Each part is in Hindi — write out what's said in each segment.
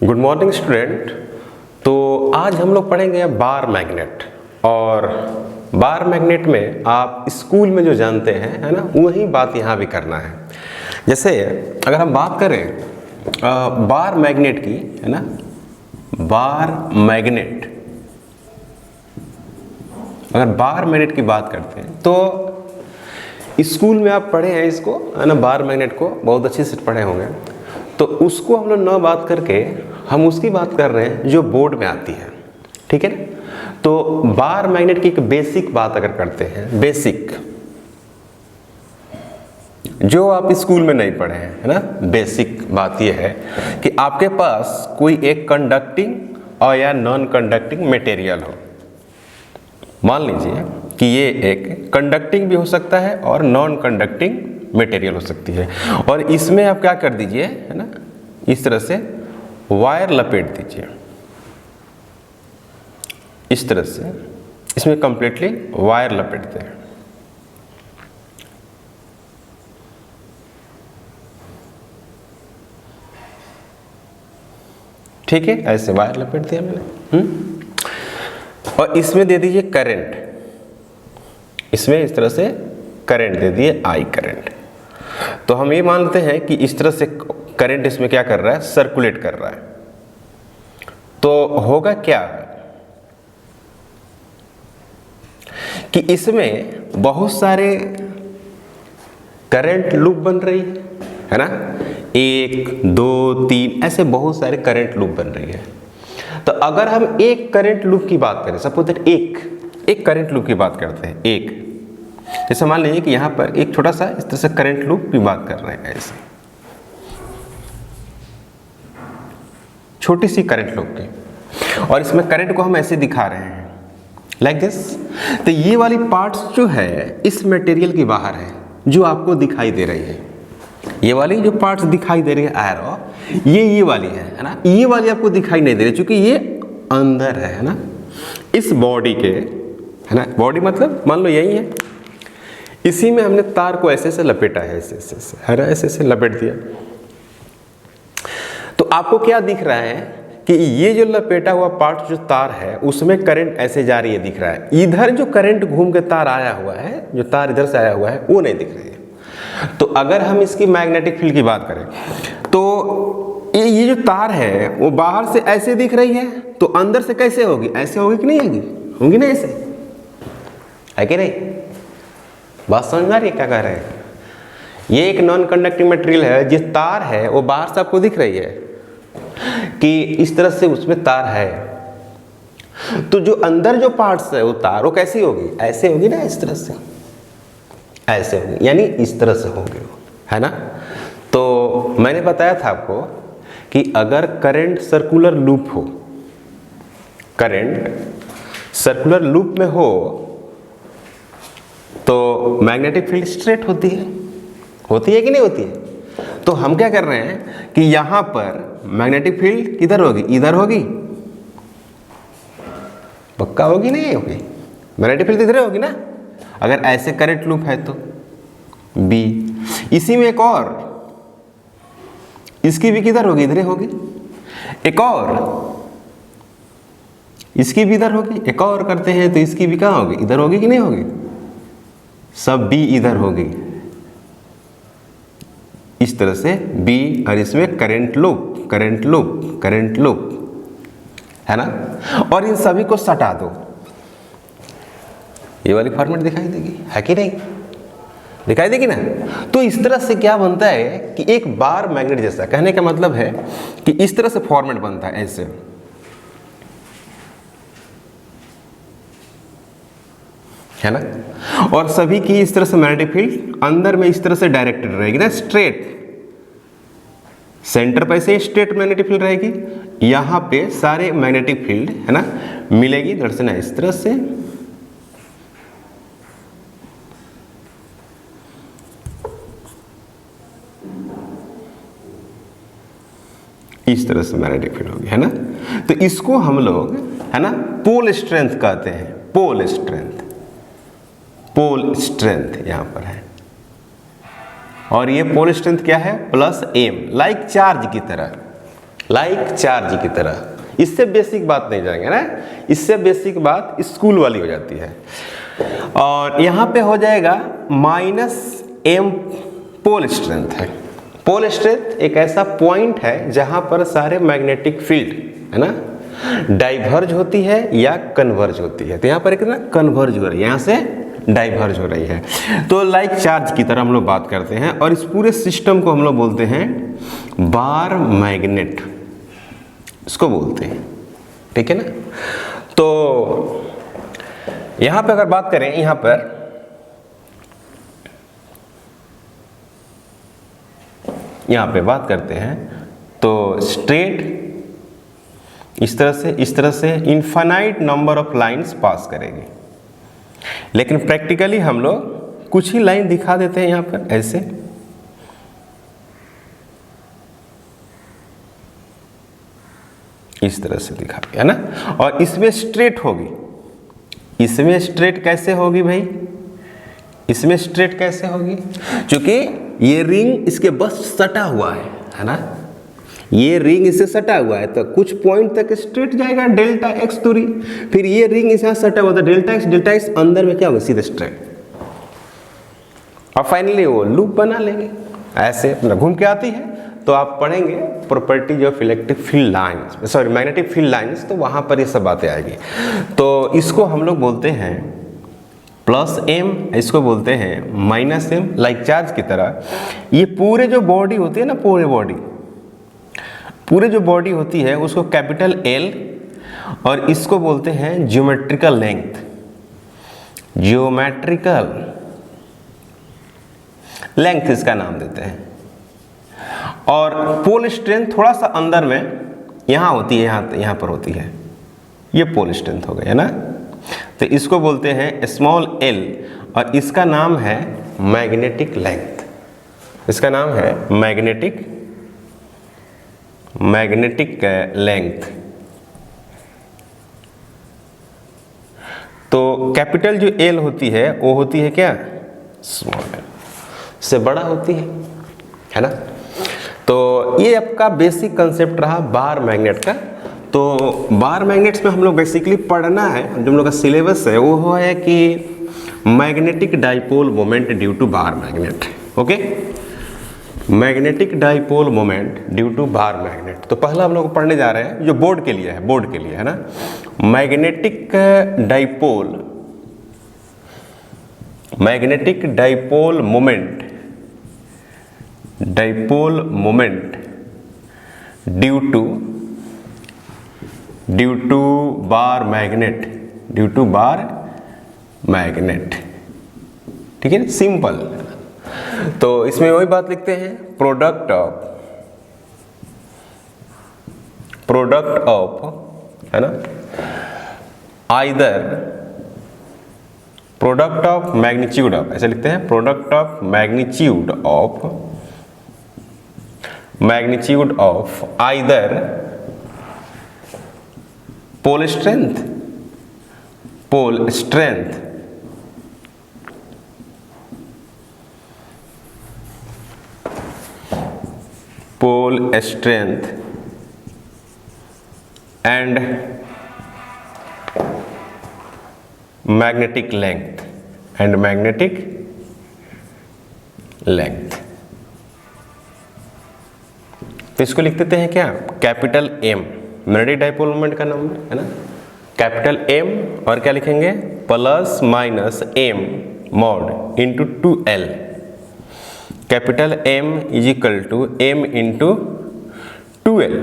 Good morning student. तो आज हम लोग पढ़ेंगे बार मैग्नेट। और बार मैग्नेट में आप स्कूल में जो जानते हैं है ना, वही बात यहाँ भी करना है। जैसे अगर हम बात करें बार मैग्नेट की, है ना, बार मैग्नेट, अगर बार मैग्नेट की बात करते हैं तो स्कूल में आप पढ़े हैं इसको, है ना, बार मैग्नेट को बहुत अच्छे से पढ़े होंगे। तो उसको हम लोग न बात करके हम उसकी बात कर रहे हैं जो बोर्ड में आती है, ठीक है ना। तो बार मैग्नेट की एक बेसिक बात अगर करते हैं, बेसिक जो आप स्कूल में नहीं पढ़े हैं, है ना, बेसिक बात यह है कि आपके पास कोई एक कंडक्टिंग और या नॉन कंडक्टिंग मटेरियल हो। मान लीजिए कि ये एक कंडक्टिंग भी हो सकता है और नॉन कंडक्टिंग मटेरियल हो सकती है, और इसमें आप क्या कर दीजिए, है ना, इस तरह से वायर लपेट दीजिए, इस तरह से इसमें कंप्लीटली वायर लपेटते हैं। ठीक है, ऐसे वायर लपेट दिया मैंने। और इसमें दे दीजिए करंट, इसमें इस तरह से करंट दे दिए, आई करंट। तो हम ये मानते हैं कि इस तरह से करंट इसमें क्या कर रहा है, सर्कुलेट कर रहा है। तो होगा क्या कि इसमें बहुत सारे करंट लूप बन रही है ना, 1 2 3 ऐसे बहुत सारे करंट लूप बन रही है। तो अगर हम एक करंट लूप की बात करें, सपोज दैट एक करंट लूप की बात करते हैं, एक जैसे मान लीजिए कि यहाँ पर एक छोटा सा इस तरह से करंट लूप की बात कर रहे हैं, ऐसे छोटी सी करंट लूप की, और इसमें करंट को हम ऐसे दिखा रहे हैं लाइक दिस। तो ये वाली पार्ट्स जो है इस मटेरियल के बाहर है, जो आपको दिखाई दे रही है। ये वाली जो पार्ट्स दिखाई दे रही है एरो, ये वाली है ना, ये वाली आपको दिखाई नहीं दे रही क्योंकि ये अंदर है ना, इस बॉडी के, है ना, बॉडी मतलब मान लो यही है, इसी में हमने तार को ऐसे से लपेटा है, ऐसे है ना, ऐसे लपेट दिया। तो आपको क्या दिख रहा है कि ये जो लपेटा हुआ पार्ट जो तार है उसमें करंट ऐसे जा रही है, दिख रहा है। इधर जो करंट घूम के तार आया हुआ है, जो तार इधर से आया हुआ है, वो नहीं दिख रही है। तो अगर हम इसकी मैग्नेटिक फील्ड की बात करें तो ये जो तार है वो बाहर से ऐसे दिख रही है, तो अंदर से कैसे होगी, ऐसे होगी कि नहीं होगी, होगी ना, ऐसे है कि नहीं। बात समझ में आ रही है क्या कह रहे हैं। ये एक नॉन कंडक्टिंग मटेरियल है, जिस तार है वो बाहर से आपको दिख रही है कि इस तरह से उसमें तार है। तो जो अंदर जो पार्ट्स है वो तार, वो कैसी होगी, ऐसे होगी ना, इस तरह से ऐसे होगी, यानी इस तरह से होंगे, है ना। तो मैंने बताया था आपको कि अगर करंट सर्कुलर लूप हो, करंट सर्कुलर लूप में हो तो मैग्नेटिक फील्ड स्ट्रेट होती है कि नहीं होती है। तो हम क्या कर रहे हैं कि यहां पर मैग्नेटिक फील्ड किधर होगी, इधर होगी, पक्का होगी नहीं होगी, मैग्नेटिक फील्ड इधर होगी ना। अगर ऐसे करंट लूप है तो बी, इसी में एक और, इसकी भी किधर होगी, इधर होगी, एक और इसकी भी इधर होगी, एक और करते हैं तो इसकी भी कहाँ होगी, इधर होगी कि नहीं होगी, सब बी इधर होगी, इस तरह से बी, और इसमें करंट लूप है ना। और इन सभी को सटा दो, ये वाली फॉर्मेट दिखाई देगी, है कि नहीं, दिखाई देगी ना। तो इस तरह से क्या बनता है कि एक बार मैग्नेट जैसा, कहने का मतलब है कि इस तरह से फॉर्मेट बनता है, ऐसे, है ना। और सभी की इस तरह से मैग्नेटिक फील्ड अंदर में इस तरह से डायरेक्टेड रहेगी ना, स्ट्रेट, सेंटर पे से स्ट्रेट मैग्नेटिक फील्ड रहेगी, यहां पे सारे मैग्नेटिक फील्ड, है ना, मिलेगी इधर से ना, इस तरह से, इस तरह से मैग्नेटिक फील्ड होगी, है ना। तो इसको हम लोग, है ना, पोल स्ट्रेंथ कहते हैं, पोल स्ट्रेंथ यहां पर है। और ये पोल स्ट्रेंथ क्या है, प्लस एम, लाइक चार्ज की तरह, लाइक चार्ज की तरह। इससे बेसिक बात नहीं जाएंगे ना, इससे बेसिक बात स्कूल वाली हो जाती है। और यहाँ पे हो जाएगा -m पोल स्ट्रेंथ है। पोल स्ट्रेंथ एक ऐसा पॉइंट है जहाँ पर सारे मैग्नेटिक फील्ड है ना डाइवर्ज होती है या कन्वर्ज होती है। तो यहाँ पर एक ना कन्वर्ज हो रही है, यहाँ से डाइवर्ज हो रही है। तो लाइक चार्ज की तरह हम लोग बात करते हैं और इस पूरे सिस्टम को हम लोग बोलते हैं बार मैग्नेट, इसको बोलते हैं, ठीक है ना। तो यहाँ पे अगर बात करें, यहाँ पर बात करते हैं तो स्ट्रेट इस तरह से infinite number of lines pass करेगी। लेकिन प्रैक्टिकली हम लोग कुछ ही लाइन दिखा देते हैं यहाँ पर ऐसे, इस तरह से दिखा है ना। और इसमें स्ट्रेट होगी, इसमें स्ट्रेट कैसे होगी भाई, इसमें स्ट्रेट कैसे होगी, क्योंकि ये रिंग इसके बस सटा हुआ है ना, ये रिंग इससे सटा हुआ है तो कुछ पॉइंट तक स्ट्रेट जाएगा डेल्टा एक्स दूरी, फिर ये रिंग इस यहाँ सटा हुआ था डेल्टा एक्स अंदर में क्या होगा सीधे स्ट्रेट, और फाइनली वो लूप बना लेंगे। ऐसे घूम के आती है तो आप पढ़ेंगे properties of electric field lines, sorry magnetic field lines, तो वहाँ पर ये सब बातें आएगी। तो इसको हम लोग बोलते हैं +m, इसको बोलते हैं -m, लाइक चार्ज की तरह। ये पूरे जो बॉडी होती है ना, पूरे जो बॉडी होती है उसको कैपिटल L और इसको बोलते हैं ज्योमेट्रिकल लेंथ, ज्योमेट्रिकल लेंथ इसका नाम देते हैं। और पोल स्ट्रेंथ थोड़ा सा अंदर में यहाँ होती है, यहाँ पर होती है, ये पोल स्ट्रेंथ हो गया है ना। तो इसको बोलते हैं स्मॉल l और इसका नाम है मैग्नेटिक लेंथ, इसका नाम है मैग्नेटिक लेंथ। तो कैपिटल जो L होती है वो होती है क्या, स्मॉल l से बड़ा होती है ना। तो ये आपका बेसिक कंसेप्ट रहा बार मैग्नेट का। तो बार मैग्नेट्स में हम लोग बेसिकली पढ़ना है, जो हम लोग का सिलेबस है वो है कि magnetic dipole moment due to bar magnet. Okay, magnetic dipole moment due to bar magnet. तो पहला हम लोग पढ़ने जा रहे हैं जो बोर्ड के लिए है ना, magnetic dipole moment due to bar magnet, ठीक है, सिंपल। तो इसमें वही बात लिखते हैं, प्रोडक्ट ऑफ है ना, either product of magnitude of, ऐसे लिखते हैं, product of magnitude of either pole strength and magnetic length तो इसको लिख देते हैं क्या, capital M, magnetic dipole moment का नंबर है ना, कैपिटल M और क्या लिखेंगे +-m mod into 2L, capital M is equal to M into 2L,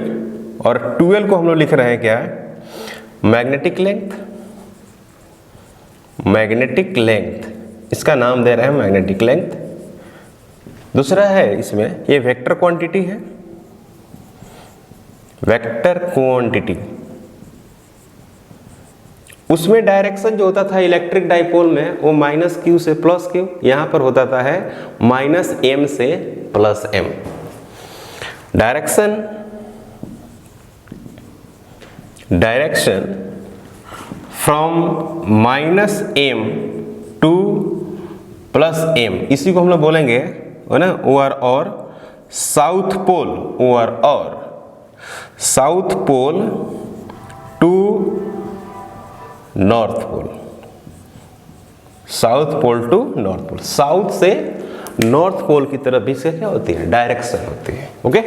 और 2L को हम लोग लिख रहे हैं क्या, मैग्नेटिक लेंथ, इसका नाम दे रहे हैं मैग्नेटिक लेंथ। दूसरा है इसमें ये वेक्टर क्वांटिटी है, वेक्टर क्वांटिटी, उसमें डायरेक्शन जो होता था इलेक्ट्रिक डाइपोल में वो -q से +q, यहाँ पर होता था है -m से +m। Direction from -m to +m, इसी को हम लोग बोलेंगे है ना, और साउथ पोल और south pole to north pole, south pole to north pole, south से नॉर्थ पोल की तरफ भी से क्या होती है, डायरेक्शन होती है। ओके,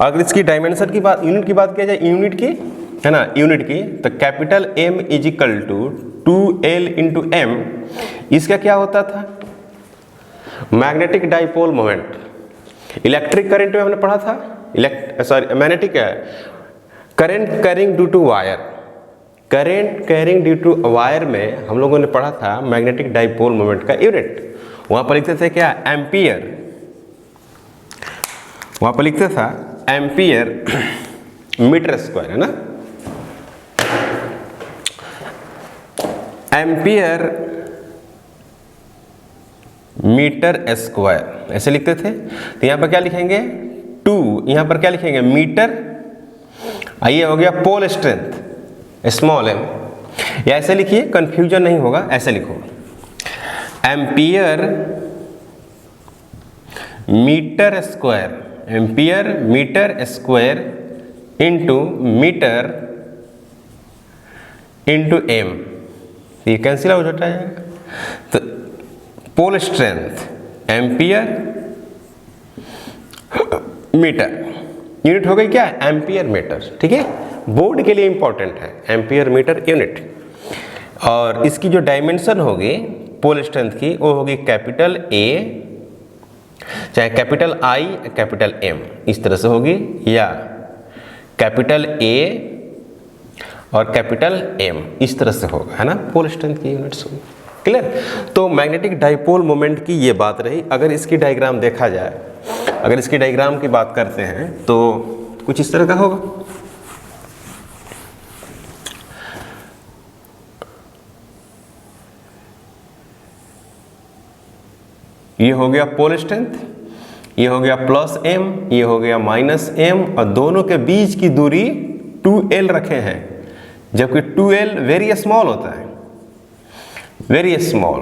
अगर इसकी डायमेंशन की बात, यूनिट की बात किया जाए, यूनिट की है ना, यूनिट की, तो capital M is equal to 2L into M, इसका क्या होता था, magnetic dipole moment. Electric current में हमने पढ़ा था, मैग्नेटिक है, current carrying due to wire, current carrying due to wire में हम लोगों ने पढ़ा था मैग्नेटिक डाइपोल मोमेंट का यूनिट, वहां पर लिखते थे क्या, एम्पियर, वहां पर लिखते था एम्पियर मीटर स्क्वायर, है ना, एम्पियर मीटर स्क्वायर ऐसे लिखते थे। तो यहां पर क्या लिखेंगे 2, यहां पर क्या लिखेंगे मीटर, आइए हो गया पोल स्ट्रेंथ स्मॉल m, या ऐसे लिखिए कंफ्यूजन नहीं होगा, ऐसे लिखो ampere metre square, ampere metre square into metre into m, ये कैंसिल आउट हो जाएगा। तो pole strength ampere metre, unit हो गई क्या, एम्पियर मीटर, ठीक है, बोर्ड के लिए इंपॉर्टेंट है एम्पियर मीटर यूनिट। और इसकी जो डायमेंशन होगी पोल स्ट्रेंथ की, वो होगी कैपिटल A चाहे कैपिटल I कैपिटल M, इस तरह से होगी, या कैपिटल A और कैपिटल M, इस तरह से होगा, है ना, पोल स्ट्रेंथ की यूनिट्स होगी। क्लियर। तो मैग्नेटिक डाइपोल मोमेंट की ये बात रही। अगर इसकी डायग्राम देखा जाए, अगर इसकी डायग्राम की बात करते हैं तो कुछ इस तरह का होगा। ये हो गया पोल स्ट्रेंथ, ये हो गया प्लस m, ये हो गया माइनस m, और दोनों के बीच की दूरी 2L रखे हैं, जबकि 2L वेरी स्मॉल होता है, वेरी स्मॉल,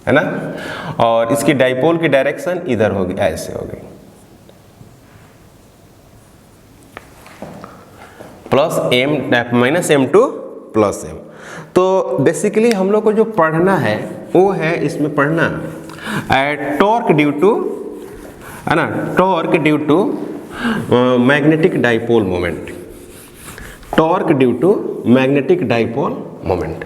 है ना। और इसकी डाइपोल की डायरेक्शन इधर होगी, ऐसे होगी, plus m minus m two plus m। तो बेसिकली हम लोग को जो पढ़ना है वो है, इसमें पढ़ना टॉर्क ड्यू टू, है ना, torque due to magnetic dipole moment, torque due to magnetic dipole moment.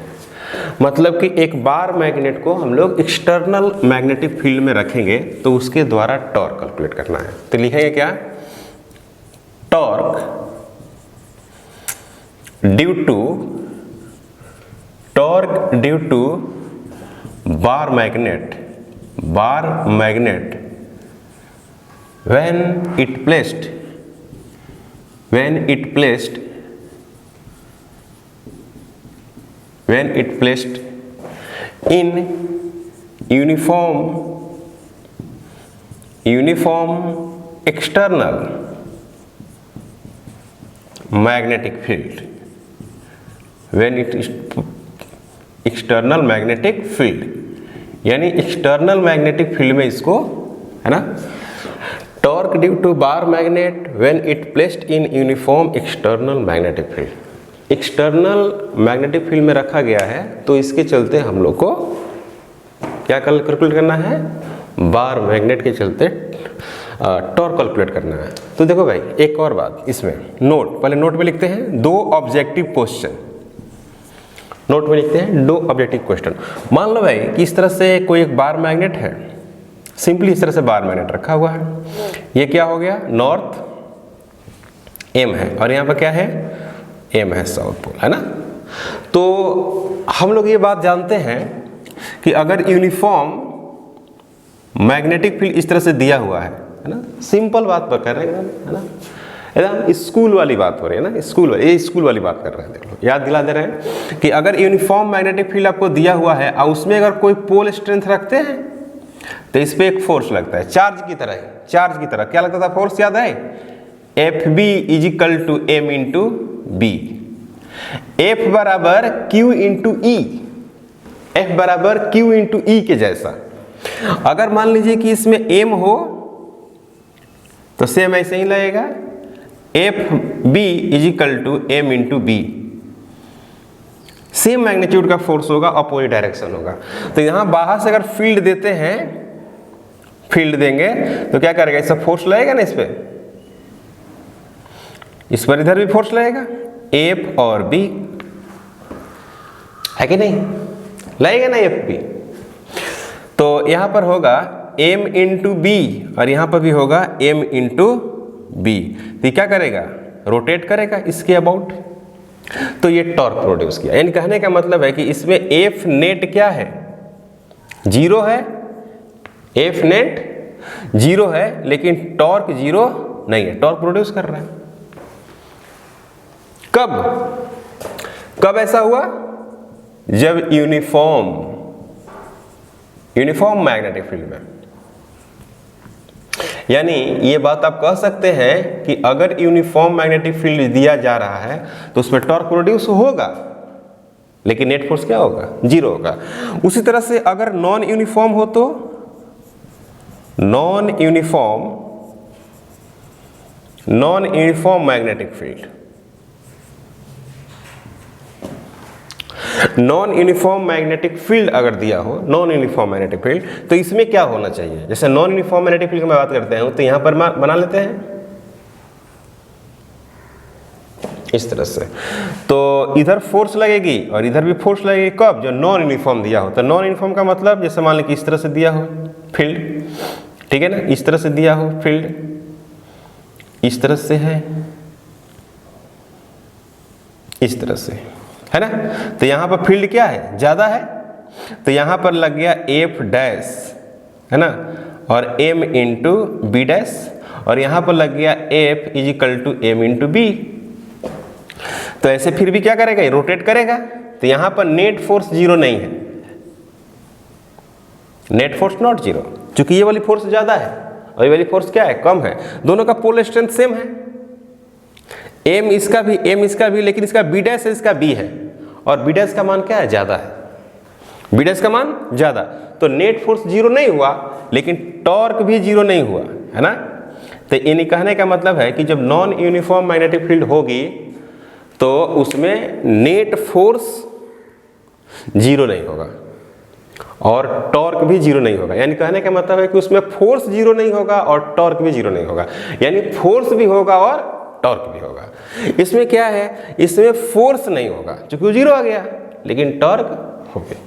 मतलब कि एक बार मैग्नेट को हम लोग एक्सटर्नल मैग्नेटिक फील्ड में रखेंगे तो उसके द्वारा टॉर्क कैलकुलेट करना है। तो लिखेंगे क्या, torque due to, torque due to bar magnet, bar magnet when it placed in uniform external magnetic field, when it is external magnetic field, यानी एक्सटर्नल मैग्नेटिक फील्ड में इसको, है ना, torque due to bar magnet when it placed in uniform external magnetic field, external magnetic field में रखा गया है, तो इसके चलते हम लोग को क्या कैलकुलेट करना है, बार मैग्नेट के चलते टॉर्क कैलकुलेट करना है। तो देखो भाई एक और बात इसमें, नोट, पहले नोट में लिखते हैं दो ऑब्जेक्टिव क्वेश्चन, नोट में लिखते हैं दो ऑब्जेक्टिव क्वेश्चन। मान लो भाई कि इस तरह से कोई एक बार मैग्नेट है, सिंपली इस तरह से बार मैग्नेट रखा हुआ है, ये क्या हो गया, नॉर्थ M है, और यहाँ पर क्या है, M है, साउथ पोल, है ना। तो हम लोग ये बात जानते हैं कि अगर यूनिफॉर्म मैग्नेटिक फील्ड इस तरह से दिया हुआ है ना, सिंपल बात पर कर रहे हैं, है ना, एकदम स्कूल वाली बात हो रही है ना, स्कूल वाली बात कर रहे हैं, देखो याद दिला दे रहे हैं कि अगर यूनिफॉर्म मैग्नेटिक फील्ड आपको दिया हुआ है और उसमें अगर कोई पोल स्ट्रेंथ रखते हैं तो इस पर एक फोर्स लगता है, चार्ज की तरह, चार्ज की तरह। क्या लगता था फोर्स, याद है, Fb is equal to M into B, F बराबर Q इंटू ई, F बराबर Q इंटू ई के जैसा। अगर मान लीजिए कि इसमें M हो तो सेम ऐसे ही लगेगा, F B is equal to M into B, same magnitude का फोर्स होगा, अपोजिट डायरेक्शन होगा। तो यहाँ बाहर से अगर फील्ड देते हैं, फील्ड देंगे तो क्या करेगा, इससे फोर्स लगेगा ना इस पर इधर भी फोर्स लगेगा, एफ और बी, है कि नहीं, लगेगा ना एफ बी। तो यहाँ पर होगा m इंटू बी और यहाँ पर भी होगा m इंटू बी। तो ये क्या करेगा, रोटेट करेगा इसके अबाउट, तो ये टॉर्क प्रोड्यूस किया। यानी कहने का मतलब है कि इसमें एफ नेट क्या है, जीरो है, एफ नेट जीरो है, लेकिन टॉर्क जीरो नहीं है, टॉर्क प्रोड्यूस कर रहा है। कब ऐसा हुआ, जब यूनिफॉर्म मैग्नेटिक फील्ड में। यानी ये बात आप कह सकते हैं कि अगर यूनिफॉर्म मैग्नेटिक फील्ड दिया जा रहा है तो उसमें टॉर्क प्रोड्यूस होगा, लेकिन नेट फोर्स क्या होगा, जीरो होगा। उसी तरह से अगर नॉन यूनिफॉर्म हो तो non uniform magnetic field, non uniform magnetic field अगर दिया हो, नॉन यूनिफॉर्म मैग्नेटिक फील्ड, तो इसमें क्या होना चाहिए। जैसे नॉन यूनिफॉर्म मैग्नेटिक फील्ड की मैं बात करते हैं तो यहां पर बना लेते हैं इस तरह से, तो इधर फोर्स लगेगी और इधर भी फोर्स लगेगी। कब, जो नॉन यूनिफॉर्म दिया हो। तो नॉन यूनिफॉर्म का मतलब जैसे मान लें कि इस तरह से दिया हो फील्ड, ठीक है ना, इस तरह से दिया हो फील्ड, इस तरह से है, इस तरह से है ना। तो यहां पर फील्ड क्या है, ज्यादा है, तो यहां पर लग गया एफ डैश, है ना, और एम इंटू बी डैश, और यहां पर लग गया F is equal to M into B. तो ऐसे फिर भी क्या करेगा, ये रोटेट करेगा। तो यहां पर नेट फोर्स जीरो नहीं है, नेट फोर्स नॉट जीरो, क्योंकि ये वाली फोर्स ज्यादा है और ये वाली फोर्स क्या है, कम है। दोनों का पोल स्ट्रेंथ सेम है, एम इसका भी, लेकिन इसका बी डैश है, इसका बी है, और बी डैश का मान क्या है, ज्यादा है, बी डैश का मान ज्यादा। तो नेट फोर्स जीरो नहीं हुआ, लेकिन टॉर्क भी जीरो नहीं हुआ, है ना। तो यानी कहने का मतलब है कि जब नॉन यूनिफॉर्म मैग्नेटिक फील्ड होगी तो उसमें नेट फोर्स जीरो नहीं होगा और टॉर्क भी जीरो नहीं होगा। यानी कहने का मतलब है कि उसमें फोर्स जीरो नहीं होगा और टॉर्क भी जीरो नहीं होगा, यानी फोर्स भी होगा और टॉर्क भी होगा। इसमें क्या है, इसमें फोर्स नहीं होगा क्योंकि जीरो आ गया, लेकिन टॉर्क हो गया।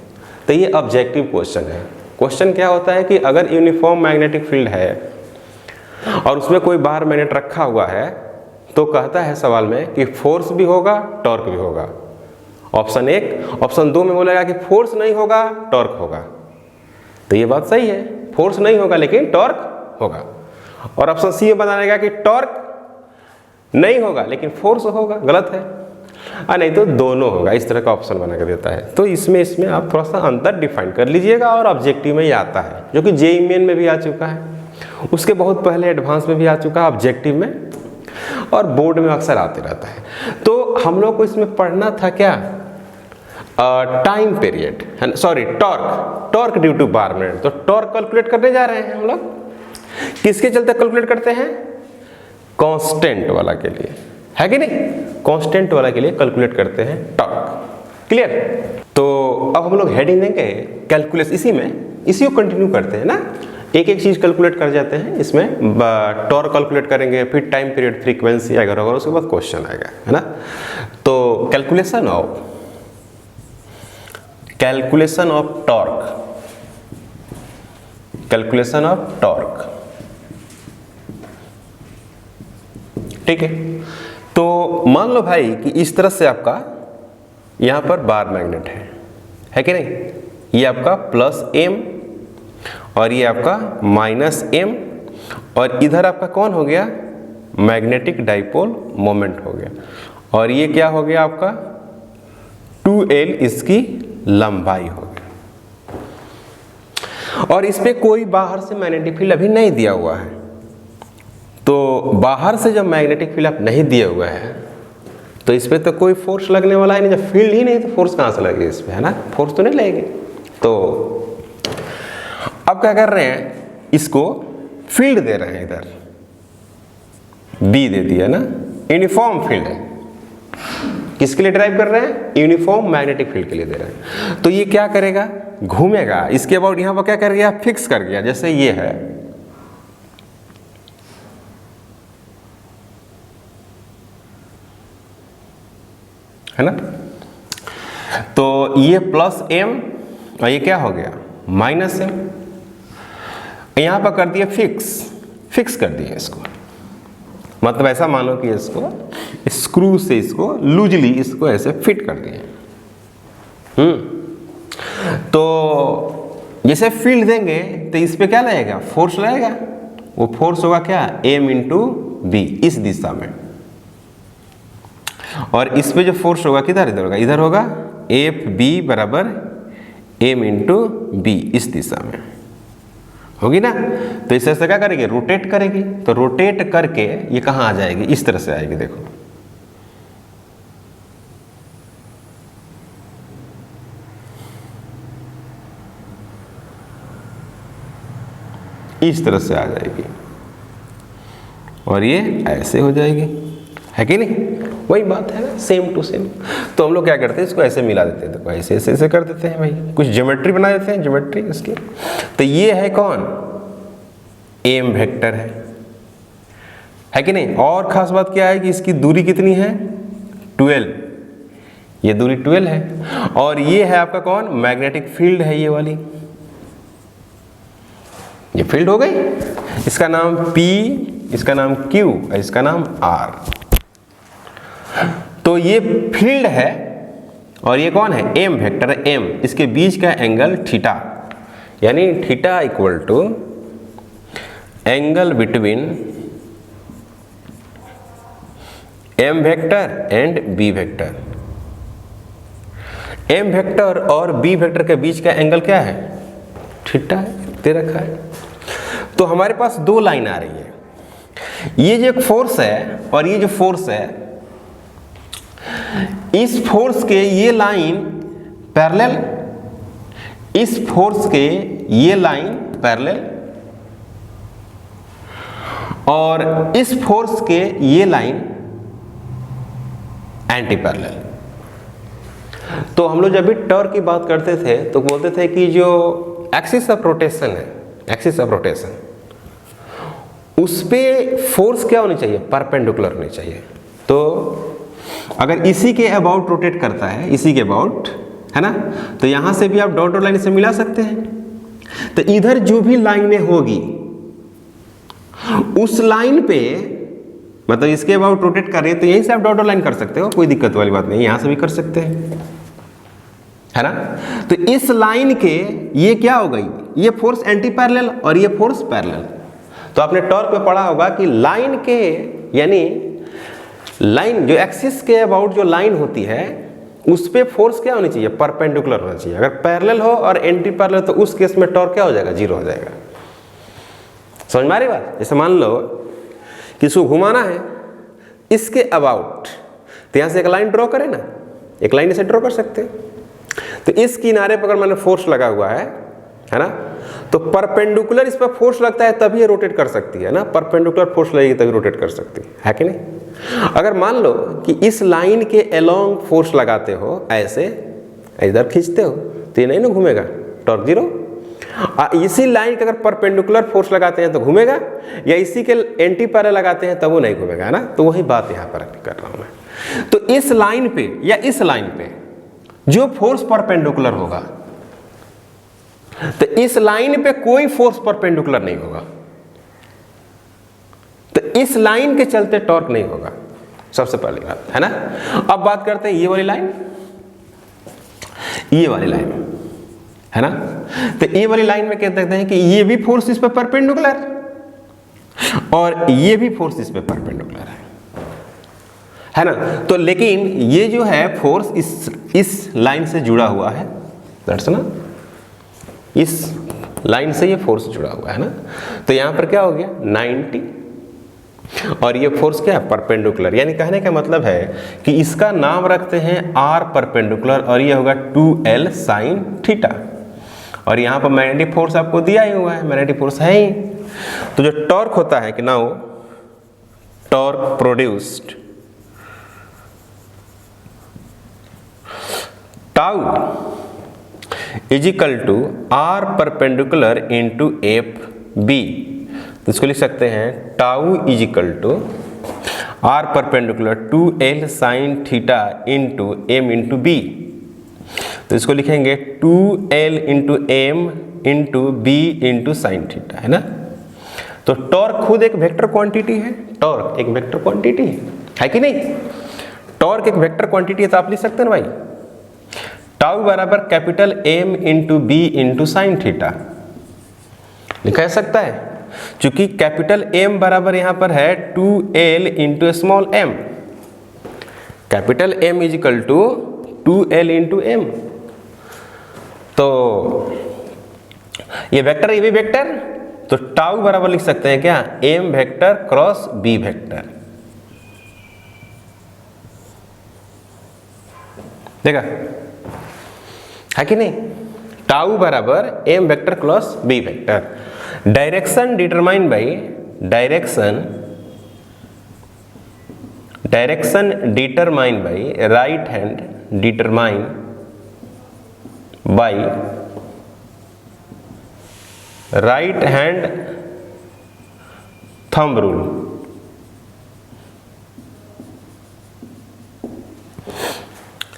तो ये ऑब्जेक्टिव क्वेश्चन है। क्वेश्चन क्या होता है कि अगर यूनिफॉर्म मैग्नेटिक फील्ड है और उसमें कोई बाहर मैग्नेट रखा हुआ है, तो कहता है सवाल में कि फोर्स भी होगा, टॉर्क भी होगा। ऑप्शन 1, ऑप्शन 2 में बोलेगा कि फोर्स नहीं होगा, टॉर्क होगा। तो ये बात सही है, फोर्स नहीं होगा लेकिन टॉर्क होगा। और ऑप्शन सी में बताएगा कि टॉर्क नहीं होगा लेकिन फोर्स होगा, गलत है। नहीं तो दोनों होगा, इस तरह का ऑप्शन बना कर देता है। तो इसमें आप थोड़ा सा अंतर डिफाइन कर लीजिएगा। और ऑब्जेक्टिव में ही आता है, जो कि जेईई मेन में भी आ चुका है, उसके बहुत पहले एडवांस में भी आ चुका है, ऑब्जेक्टिव में और बोर्ड में अक्सर आते रहता है। तो हम लोग को इसमें पढ़ना था क्या, time period, sorry torque due to bar magnet. तो टॉर्क कैलकुलेट करने जा रहे हैं हम लोग। किसके चलते कैलकुलेट करते हैं, कांस्टेंट वाला के लिए, है कि नहीं, कांस्टेंट वाला के लिए कैलकुलेट करते हैं टॉर्क। क्लियर। तो अब हम लोग हेडिंग देंगे कैलकुलेस, इसी को कंटिन्यू करते हैं ना, एक एक चीज कैलकुलेट कर जाते हैं। इसमें टॉर्क कैलकुलेट करेंगे, फिर टाइम पीरियड, फ्रीक्वेंसी अगर होगा, उसके बाद क्वेश्चन आएगा, है ना। तो कैलकुलेशन ऑफ टॉर्क, ठीक है। तो मान लो भाई कि इस तरह से आपका यहां पर बार मैग्नेट है कि नहीं, ये आपका प्लस एम और ये आपका माइनस एम, और इधर आपका कौन हो गया, मैग्नेटिक डाइपोल मोमेंट हो गया, और ये क्या हो गया आपका 2L, इसकी लंबाई हो गया। और इस पे कोई बाहर से मैग्नेटिक फील्ड अभी नहीं दिया हुआ है। तो बाहर से जब मैग्नेटिक फील्ड आप नहीं दिए हुए हैं तो इस पर तो कोई फोर्स लगने वाला है नहीं। जब फील्ड ही नहीं तो फोर्स कहाँ से लगेगी इस पर, है ना, फोर्स तो नहीं लगेगी। तो अब क्या कर रहे हैं, इसको फील्ड दे रहे हैं, इधर बी दे दिया ना, यूनिफॉर्म फील्ड है। किसके लिए ड्राइव कर रहे हैं? यूनिफॉर्म मैग्नेटिक फील्ड के लिए दे रहे हैं। तो ये क्या करेगा? घूमेगा। इसके अबाउट यहां पर क्या कर गया? फिक्स कर गया। जैसे ये है ना, तो ये प्लस m और ये क्या हो गया? Minus m। यहां पर कर दिया फिक्स कर दिया इसको। मतलब ऐसा मानो कि इसको स्क्रू से इसको लूजली इसको ऐसे फिट कर दिए। तो जैसे फील्ड देंगे तो इस पे क्या लगेगा? फोर्स लगेगा। वो फोर्स होगा क्या? m इंटू बी, इस दिशा में। और इस पे जो फोर्स होगा किधर? इधर होगा। इधर होगा एफ बी बराबर m इंटू बी, इस दिशा में होगी ना। तो इस तरह से क्या करेगी? रोटेट करेगी। तो रोटेट करके ये कहाँ आ जाएगी? इस तरह से आएगी। देखो इस तरह से आ जाएगी और ये ऐसे हो जाएगी, है कि नहीं? वही बात है ना, सेम टू सेम। तो हम लोग क्या करते हैं? इसको ऐसे मिला देते हैं। तो ऐसे ऐसे ऐसे कर देते हैं भाई, कुछ ज्योमेट्री बना देते हैं, ज्योमेट्री इसकी। तो ये है कौन? एम वेक्टर है कि नहीं? और खास बात क्या है कि इसकी दूरी कितनी है? 12। ये दूरी 12 है। और ये है आपका कौन? मैग्नेटिक फील्ड है ये वाली। ये फील्ड हो गई। इसका नाम P, इसका नाम Q और इसका नाम R। तो ये फील्ड है और ये कौन है? M वेक्टर है, M। इसके बीच का एंगल थीटा, यानी theta equal to angle between M vector and B vector. M vector और B वेक्टर के बीच का एंगल क्या है? थीटा है, दे रखा है। तो हमारे पास दो लाइन आ रही है। ये जो एक फोर्स है और ये जो फोर्स है, इस फोर्स के ये लाइन पैरेलल, इस फोर्स के ये लाइन पैरेलल और इस फोर्स के ये लाइन एंटी पैरेलल। तो हम लोग जब भी टॉर्क की बात करते थे तो बोलते थे कि जो एक्सिस ऑफ रोटेशन है, एक्सिस ऑफ रोटेशन, उस पे फोर्स क्या होनी चाहिए? परपेंडिकुलर होनी चाहिए। तो अगर इसी के अबाउट रोटेट करता है, इसी के अबाउट, है ना, तो यहां से भी आप डॉट लाइन से मिला सकते हैं। तो इधर जो भी लाइनें होगी उस लाइन पे, मतलब इसके अबाउट रोटेट कर रही है, तो यहीं से आप डॉट लाइन कर सकते हो, कोई दिक्कत वाली बात नहीं। यहां से भी कर सकते हैं, है ना। तो इस लाइन के ये क्या हो गई? ये फोर्स एंटी पैरेलल और ये फोर्स पैरेलल। तो आपने टॉर्क में पढ़ा होगा कि लाइन के, यानी लाइन जो एक्सिस के अबाउट जो लाइन होती है उस पे फोर्स क्या होनी चाहिए? परपेंडिकुलर होना चाहिए। अगर पैरेलल हो और एंटी पैरेलल तो उस केस में टॉर्क क्या हो जाएगा? जीरो हो जाएगा। समझ में आ रही बात? जैसे मान लो कि इसको घुमाना है इसके अबाउट, तो यहां से एक लाइन ड्रॉ करें ना, एक लाइन ऐसे ड्रॉ कर सकते हैं। तो इस किनारे पर अगर मैंने फोर्स लगा हुआ है ना, तो परपेंडिकुलर इस पर फोर्स लगता है तभी ये रोटेट कर सकती है ना, परपेंडिकुलर फोर्स लगेगी तभी रोटेट कर सकती है कि नहीं। अगर मान लो कि इस लाइन के अलोंग फोर्स लगाते हो, ऐसे इधर खींचते हो, तो ये नहीं ना घूमेगा, टॉर्क जीरो। इसी लाइन के अगर परपेंडिकुलर फोर्स लगाते हैं तो घूमेगा, या इसी के एंटी पैरेलल लगाते हैं तब वो नहीं घूमेगा, है ना। तो वही बात यहाँ पर कर रहा हूं मैं। तो इस लाइन पे या इस लाइन पे जो फोर्स परपेंडिकुलर होगा, तो इस लाइन पे कोई फोर्स परपेंडिकुलर नहीं होगा, तो इस लाइन के चलते टॉर्क नहीं होगा, सबसे पहली बात, है ना। अब बात करते हैं ये वाली लाइन, ये वाली लाइन, है ना। तो ये वाली लाइन में कहते हैं कि ये भी फोर्स इस पे परपेंडिकुलर और ये भी फोर्स इस पे परपेंडिकुलर है ना। तो लेकिन ये जो है फोर्स इस लाइन से जुड़ा हुआ है, दैट्स ना, इस लाइन से ये फोर्स जुड़ा हुआ है ना। तो यहां पर क्या हो गया? 90, और ये फोर्स क्या है? परपेंडिकुलर। यानी कहने का मतलब है कि इसका नाम रखते हैं आर परपेंडिकुलर, और ये होगा 2L साइन थीटा। और यहाँ पर मैग्नेटिक फोर्स आपको दिया ही हुआ है, मैग्नेटिक फोर्स है ही। तो जो टॉर्क होता है कि now torque produced tau is equal to R perpendicular into F B, तो इसको लिख सकते हैं tau is equal to R perpendicular 2l sine theta into M into B, तो इसको लिखेंगे 2l into M into B into sine theta, है ना। तो टॉर्क खुद एक वेक्टर क्वांटिटी है, टॉर्क एक वेक्टर क्वांटिटी है कि नहीं, टॉर्क एक वेक्टर क्वांटिटी है, तो आप लिख सकते हैं ना भाई टाउ बराबर capital M into B into sine theta, लिखा जा सकता है, क्योंकि कैपिटल M बराबर यहां पर है 2l into small m, capital M is equal to 2l into m, तो ये वेक्टर ये भी वेक्टर, तो टाउ बराबर लिख सकते हैं क्या m vector cross b vector, देखा है कि नहीं, टाउ बराबर m vector cross b vector. Direction determine by direction determine by right hand determine by right hand thumb rule,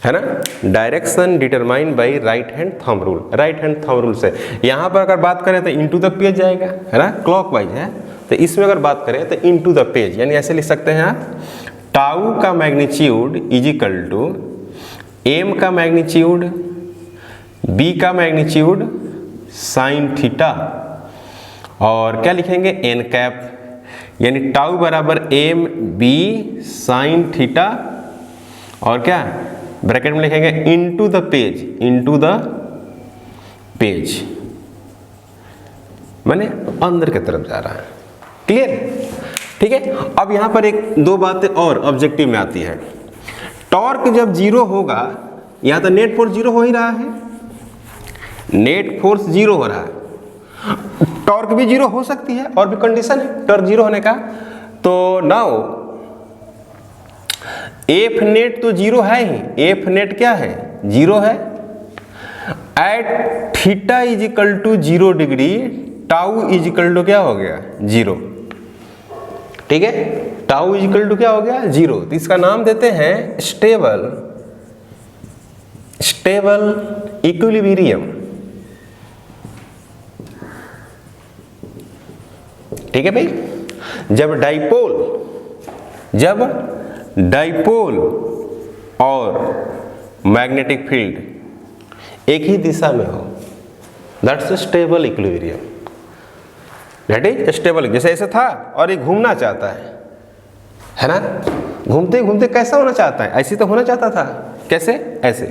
है ना। Direction determine by right hand thumb rule, right hand thumb rule से यहां पर अगर बात करें तो इनटू द पेज जाएगा, है ना, क्लॉकवाइज है, तो इसमें अगर बात करें तो इनटू द पेज, यानी ऐसे लिख सकते हैं आप टाउ का magnitude is equal to M का मैग्नीट्यूड बी का मैग्नीट्यूड साइन थीटा, और क्या लिखेंगे एन कैप, यानी टाउ बराबर एम बी साइन थीटा, और क्या ब्रैकेट में लिखेंगे इनटू द पेज, माने अंदर की तरफ जा रहा है, क्लियर, ठीक है। अब यहां पर एक दो बातें और ऑब्जेक्टिव में आती है, टॉर्क जब जीरो होगा, यहां तो नेट फोर्स जीरो हो ही रहा है, नेट फोर्स जीरो हो रहा है, टॉर्क भी जीरो हो सकती है, और भी कंडीशन है टॉर्क जीरो होने का, तो नाउ एफ नेट तो जीरो है ही, एफ नेट क्या है जीरो है, at theta is equal to 0 degree tau is equal to क्या हो गया जीरो, ठीक है, टाउ इज इक्वल टू क्या हो गया जीरो, तो इसका नाम देते हैं स्टेबल इक्विलिब्रियम, ठीक है भाई। जब डाइपोल और मैग्नेटिक फील्ड एक ही दिशा में हो, that's stable equilibrium, that is stable, जैसे ऐसे था और ये घूमना चाहता है ना, घूमते घूमते कैसा होना चाहता है, ऐसे तो होना चाहता था, कैसे ऐसे,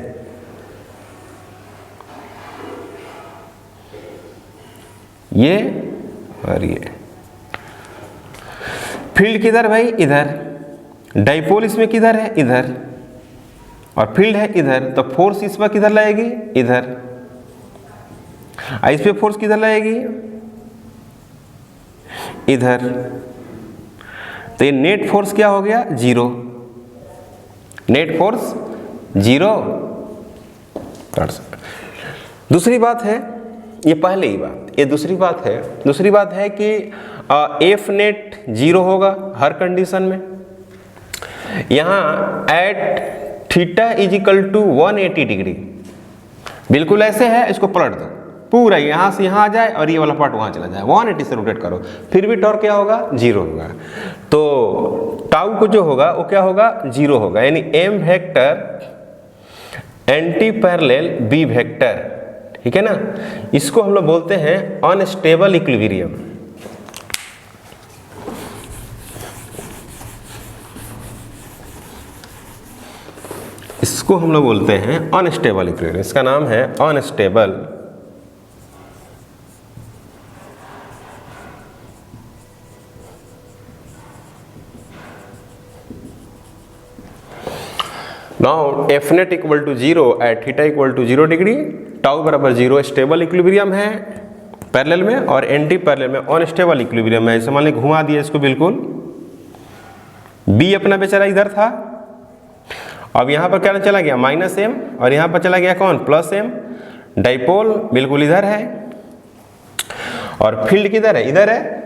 ये और ये, फील्ड किधर भाई इधर, डाइपोल इसमें किधर है इधर, और फील्ड है इधर, तो फोर्स इस पर किधर लगेगी इधर, इस पे फोर्स किधर लगेगी इधर, तो ये नेट फोर्स क्या हो गया जीरो, नेट फोर्स जीरो। दूसरी बात है, ये पहले ही बात, ये दूसरी बात है कि एफ नेट जीरो होगा हर कंडीशन में, यहां at theta is equal to 180 degree, बिल्कुल ऐसे है, इसको पलट दो पूरा, यहां से यहां आ जाए और ये वाला पार्ट वहां चला जाए, 180 से रोटेट करो, फिर भी टॉर्क क्या होगा जीरो होगा, तो टाउ को जो होगा वो क्या होगा जीरो होगा, यानी M vector anti parallel B vector, ठीक है ना, इसको हम लोग बोलते हैं अनस्टेबल इक्विलिब्रियम, इसको हम लोग बोलते हैं अनस्टेबल इक्विलिब्रियम, इसका नाम है unstable now F net equal to 0 at theta equal to 0 degree, tau बराबर 0 स्टेबल इक्विलिब्रियम है पैरेलल में, और एंटी पैरेलल में अनस्टेबल इक्विलिब्रियम है, जैसे मान लीजिए घुमा दिया इसको बिल्कुल, बी अपना बेचारा इधर था, अब यहां पर क्या चला गया -m, और यहाँ पर चला गया कौन, प्लस m। डाइपोल बिल्कुल इधर है और फील्ड किधर है, इधर है,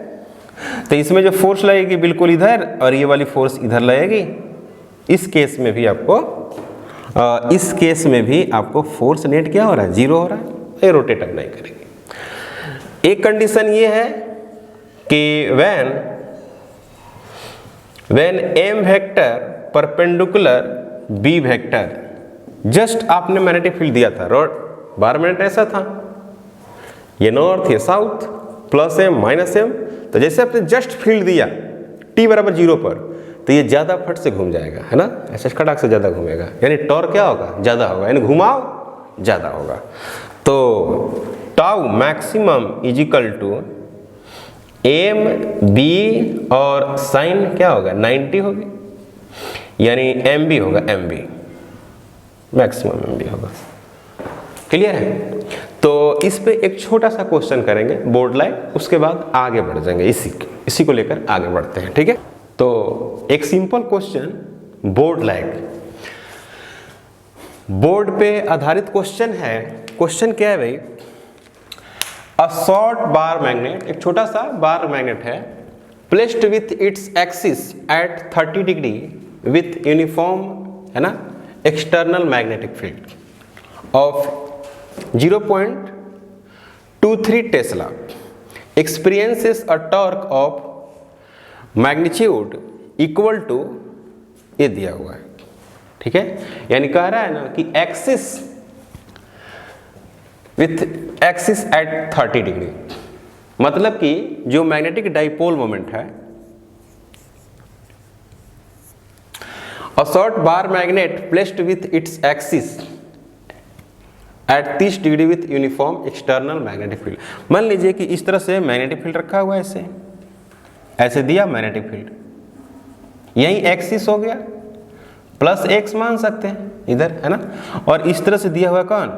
तो इसमें जो फोर्स लगेगी बिल्कुल इधर और ये वाली फोर्स इधर लगेगी। इस केस में भी आपको फोर्स नेट क्या हो रहा है, जीरो हो रहा है, ये रोटेट अब नहीं करेगी। एक कंडीशन ये है कि when m vector perpendicular b vector, just आपने मैग्नेटिक फील्ड दिया था, बार मिनट ऐसा था, ये नॉर्थ ये south, plus m minus m, तो जैसे आपने जस्ट फील्ड दिया t बराबर 0 पर, तो ये ज़्यादा फट से घूम जाएगा, है ना, ऐसे खटाक से ज़्यादा घूमेगा, यानी टॉर्क क्या होगा, ज़्यादा होगा, यानी घुमाव ज़्यादा होगा। तो tau maximum is equal to M B और साइन क्या होगा, 90 होगी, यानी एम बी होगा, M B maximum M B होगा। क्लियर है? तो इस पे एक छोटा सा क्वेश्चन करेंगे बोर्ड लाइन, उसके बाद आगे बढ़ जाएंगे, इसी को लेकर आगे बढ़ते हैं, ठीक है। तो एक simple question board line, board पे आधारित क्वेश्चन है। क्वेश्चन क्या है भाई, अ शॉर्ट बार मैग्नेट, एक छोटा सा बार मैग्नेट है, placed with its axis at 30 degree with uniform, है ना, external magnetic field of 0.23 Tesla, experiences a torque of magnitude equal to, ये दिया हुआ है, ठीक है, यानी कह रहा है ना कि axis with axis at 30 degree, मतलब कि जो मैग्नेटिक डाइपोल मोमेंट है, a short bar magnet placed with its axis at 30 degree with uniform external magnetic field. मान लीजिए कि इस तरह से मैग्नेटिक फील्ड रखा हुआ है, ऐसे दिया मैग्नेटिक फील्ड, यही एक्सिस हो गया, प्लस एक्स मान सकते हैं इधर, है ना, और इस तरह से दिया हुआ कौन,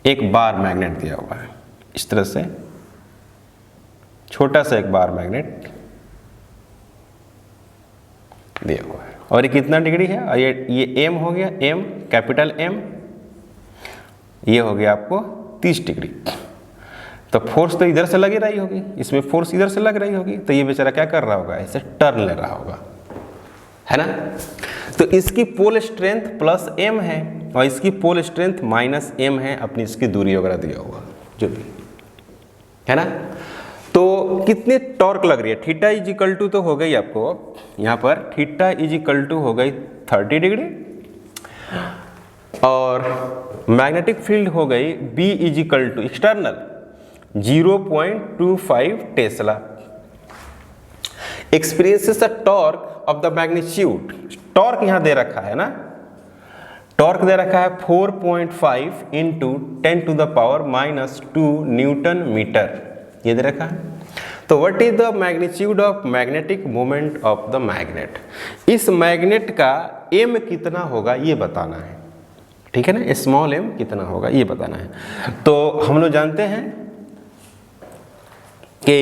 एक बार मैग्नेट दिया हुआ है, इस तरह से छोटा सा एक बार मैग्नेट दिया हुआ है, और ये कितना डिग्री है, और ये m हो गया, m कैपिटल M, ये हो गया आपको 30 डिग्री। तो फोर्स तो इधर से लगी रही होगी, इसमें फोर्स इधर से लग रही होगी, तो ये बेचारा क्या कर रहा होगा, ऐसे टर्न ले रहा होगा, है ना। तो इसकी पोल स्ट्रेंथ प्लस m है और इसकी पोल स्ट्रेंथ माइनस m है, अपनी इसकी दूरी वगैरह दिया हुआ जो भी, है ना। तो कितनी टॉर्क लग रही है, थीटा इज इक्वल टू तो हो गई आपको यहाँ पर, थीटा इज इक्वल टू हो गई 30 डिग्री, और मैग्नेटिक फील्ड हो गई B is equal to external 0.25 tesla, experiences the torque of the magnitude, torque यहाँ दे रखा है ना, टॉर्क दे रखा है 4.5 into 10 to the power minus 2 newton metre, ये दे रखा है। तो what is the magnitude of magnetic moment of the magnet, इस मैग्नेट का m कितना होगा ये बताना है, ठीक है ना, स्मॉल m कितना होगा ये बताना है। तो हम लोग जानते हैं कि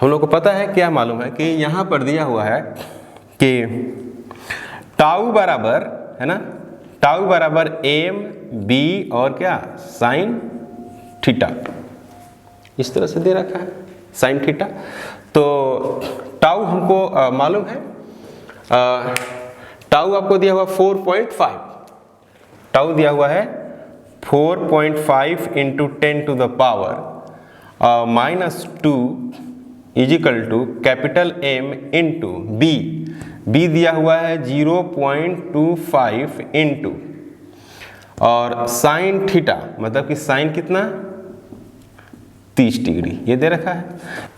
हम लोग को पता है, क्या मालूम है कि यहाँ पर दिया हुआ है कि टाउ बराबर, है ना, टाउ बराबर m b और क्या साइन थीटा, इस तरह से दे रखा है साइन थीटा। तो टाउ हमको मालूम है, टाउ आपको दिया हुआ 4.5, टाउ दिया हुआ है 4.5 into 10 to the power minus 2 is equal to capital M into B, B दिया हुआ है 0.25 इंटू और साइन थीटा, मतलब कि साइन कितना 30 डिग्री, ये दे रखा है,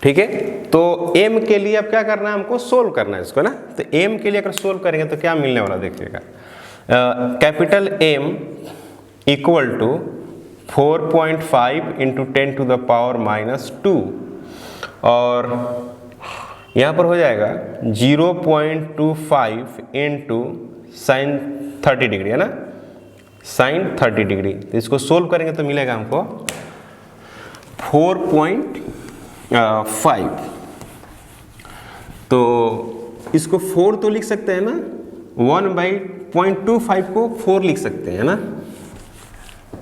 ठीक है। तो m के लिए अब क्या करना है, हमको सोल्व करना है इसको ना। तो m के लिए अगर सोल्व करेंगे तो क्या मिलने वाला देखिएगा, capital M equal to 4.5 into 10 to the power minus 2, और यहाँ पर हो जाएगा 0.25 इंटू साइन 30 डिग्री, है ना, साइन 30 डिग्री। तो इसको सोल्व करेंगे तो मिलेगा हमको 4.5। तो इसको 4 तो लिख सकते हैं ना, 1/0.25 को 4 लिख सकते हैं ना,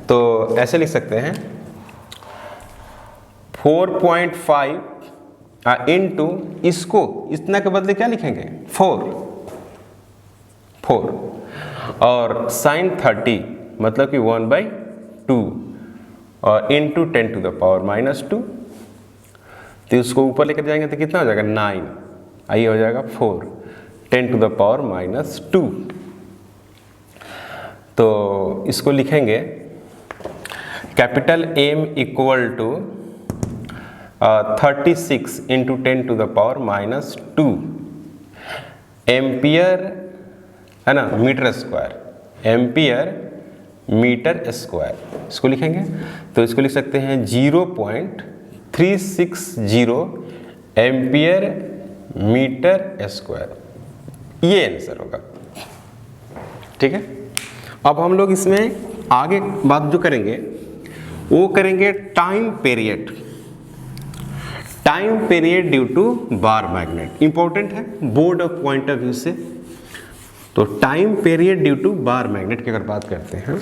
तो ऐसे लिख सकते हैं 4.5 इंटू इसको इतना के बदले क्या लिखेंगे 4 और sin 30 मतलब कि 1/2 और इंटू 10⁻⁻², तो इसको ऊपर लेकर जाएंगे तो कितना हो जाएगा 9, आइए हो जाएगा 4 10⁻⁻²। तो इसको लिखेंगे capital M equal to 36 into 10⁻⁻² ampere है ना, metre square, ampere metre square इसको लिखेंगे। तो इसको लिख सकते हैं 0.360 एम्पियर मीटर स्क्वायर, ये आंसर होगा। ठीक है, अब हम लोग इसमें आगे बात जो करेंगे वो करेंगे time period. Time period due to bar magnet important है board of point of view से। तो time period due to bar magnet की अगर बात करते हैं,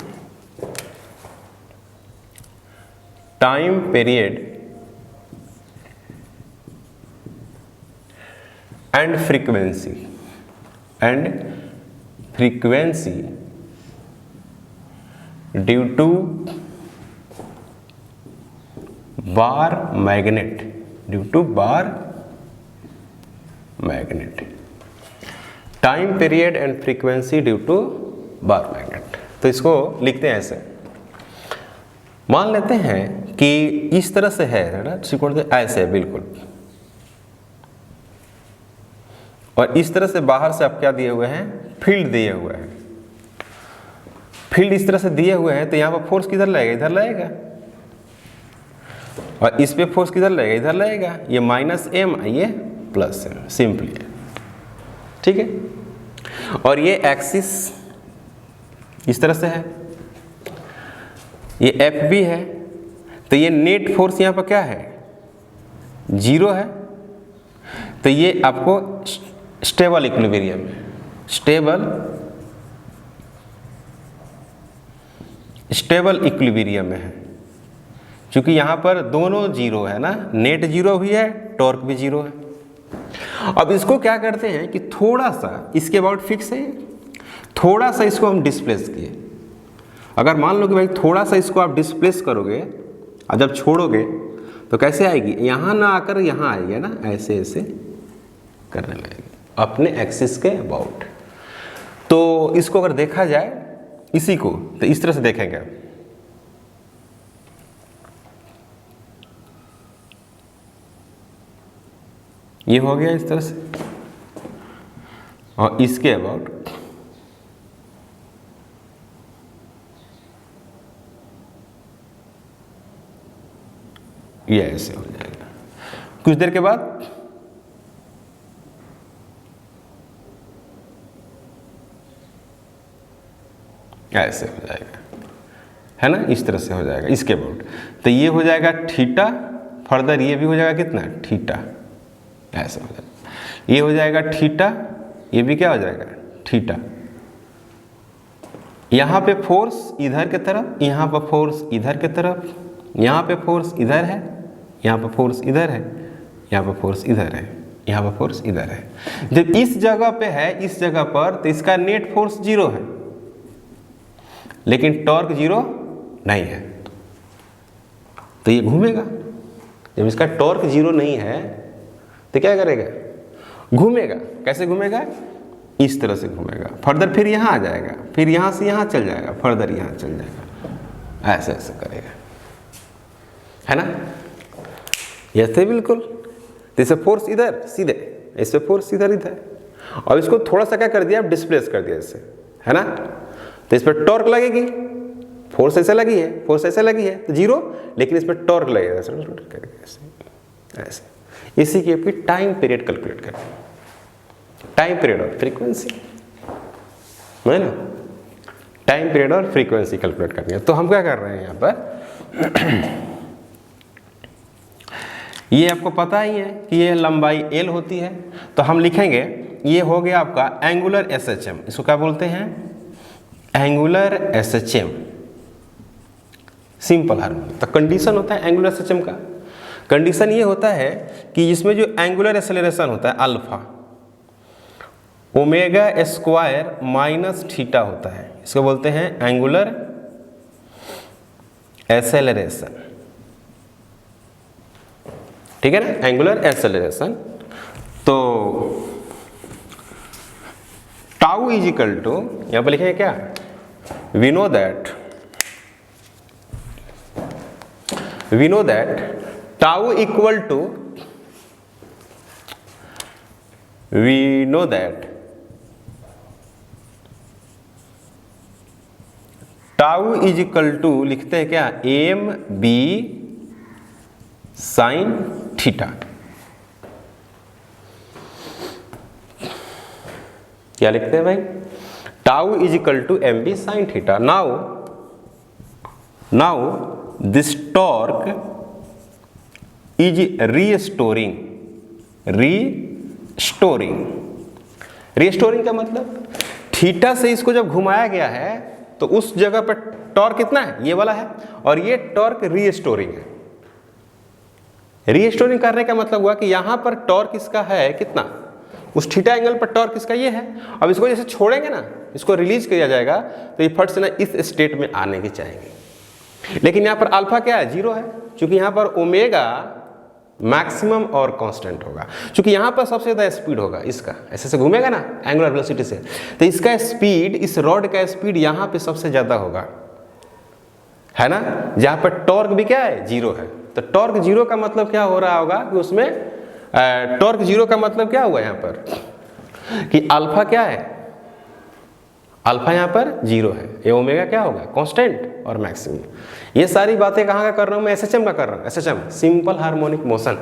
time period and frequency due to bar magnet, time period and frequency due to bar magnet. तो इसको लिखते हैं ऐसे, मान लेते हैं कि इस तरह से है ना त्रिकोण, ऐसे है बिल्कुल, और इस तरह से बाहर से आप क्या दिए हुए हैं, फील्ड दिए हुए हैं। फील्ड इस तरह से दिए हुए हैं तो यहाँ पर फोर्स किधर लगेगा, इधर लगेगा, और इस पे फोर्स किधर लगेगा, इधर लगेगा। ये -m, ये +m, सिंपली है। ठीक है, और ये एक्सिस इस तरह से है, ये FB है, तो ये नेट फोर्स यहाँ पर क्या है, 0 है। तो ये आपको स्टेबल इक्विलिब्रियम है, स्टेबल इक्विलिब्रियम में है, क्योंकि यहाँ पर दोनों 0 है ना, नेट 0 भी है, टॉर्क भी 0 है। अब इसको क्या करते हैं कि थोड़ा सा इसके अबाउट फिक्स है, थोड़ा सा इसको हम डिस्प्लेस किए। अगर मान लो कि भाई थोड़ा सा इसको आप डिस्प्लेस करोगे और जब छोड़ोगे तो कैसे आएगी, यहाँ ना आकर यहाँ आएगी ना, ऐसे ऐसे करने लगेगी अपने एक्सिस के अबाउट। तो इसको अगर देखा जाए इसी को, तो इस तरह से देखेंगे, ये हो गया इस तरह से, और इसके अबाउट ये ऐसे हो जाएगा। कुछ देर के बाद ऐसे हो जाएगा, है ना, इस तरह से हो जाएगा इसके अबाउट। तो ये हो जाएगा थीटा, फर्दर ये भी हो जाएगा कितना, थीटा, ऐसे हो जाएगा। ये हो जाएगा थीटा, ये भी क्या हो जाएगा, थीटा। यहाँ पे फोर्स इधर के तरफ, यहाँ पर फोर्स इधर के तरफ, यहाँ पे फोर्स इधर है, यहाँ पर फोर्स इधर है, यहाँ पर फोर्स इधर है, यहाँ पर फोर्स इधर है। जब इस जगह पे है, इस जगह पर, तो इसका नेट फोर्स 0 है, लेकिन टॉर्क 0 नहीं है, तो ये घूमेगा। जब इसका टॉर्क 0 नहीं है तो क्या करेगा, घूमेगा। कैसे घूमेगा, इस तरह से घूमेगा, फर्दर फिर यहाँ आ जाएगा, फिर यहाँ से यहाँ चल जाएगा, फर्दर यहाँ चल जाएगा, ऐसे ऐसे करेगा, है ना, ऐसे बिल्कुल। तो इसे फोर्स इधर सीधे, इस पे फोर्स इधर इधर, और इसको थोड़ा सा क्या कर दिया, डिस्प्लेस कर दिया इससे, है ना। तो इस पर टॉर्क लगेगी, फोर्स ऐसे लगी है, फोर्स ऐसे लगी है तो 0, लेकिन इस पर टॉर्क लगेगा ऐसे। इसी की आपकी टाइम पीरियड कैलकुलेट करें, टाइम पीरियड और फ्रीक्वेंसी, है ना, टाइम पीरियड और फ्रीक्वेंसी कैलकुलेट करनी है। तो हम क्या कर रहे हैं यहाँ पर ये आपको पता ही है कि ये लंबाई L होती है, तो हम लिखेंगे ये हो गया आपका एंगुलर एसएचएम। इसको क्या बोलते हैं? Angular SHM, simple harmonic. तो कंडीशन होता है एंगुलर एसएचएम का, कंडीशन ये होता है कि इसमें जो एंगुलर एक्सेलरेशन होता है alpha omega square minus theta होता है, इसको बोलते हैं एंगुलर एक्सेलरेशन। ठीक है ना, एंगुलर एक्सेलरेशन। तो टाउ इज इक्वल टू, यहां पर लिखेंगे क्या, we know that tau equal to, we know that tau is equal to लिखते हैं क्या, एम बी साइन थीटा। क्या लिखते हैं भाई, tau is equal to M B sine theta. Now this torque is restoring का मतलब थीटा से इसको जब घुमाया गया है तो उस जगह पर टॉर्क कितना है, ये वाला है, और ये टॉर्क रीस्टोरिंग है। रीस्टोरिंग करने का मतलब हुआ कि यहां पर टॉर्क इसका है कितना, उस थीटा एंगल पर टॉर्क इसका ये है। अब इसको जैसे छोड़ेंगे ना, इसको रिलीज किया जाएगा तो ये फट से ना इस स्टेट में आने की चाहेंगे। लेकिन यहां पर अल्फा क्या है, 0 है, क्योंकि यहां पर ओमेगा मैक्सिमम और कांस्टेंट होगा। क्योंकि यहां पर सबसे ज्यादा स्पीड होगा इसका, ऐसे से घूमेगा ना एंगुलर वेलोसिटी से, तो इसका स्पीड, इस रॉड का स्पीड यहां पे सबसे ज्यादा होगा, है ना, जहां पर टॉर्क भी क्या है, 0 है। तो टॉर्क 0 का मतलब क्या हो रहा होगा कि उसमें टॉर्क 0 का मतलब क्या हुआ यहां पर कि अल्फा क्या है, अल्फा यहां पर 0 है, ये ओमेगा क्या होगा, कांस्टेंट और मैक्सिमम। ये सारी बातें कहाँ का कर रहा हूं मैं, एसएचएम का कर रहा हूं, एसएचएम सिंपल हार्मोनिक मोशन।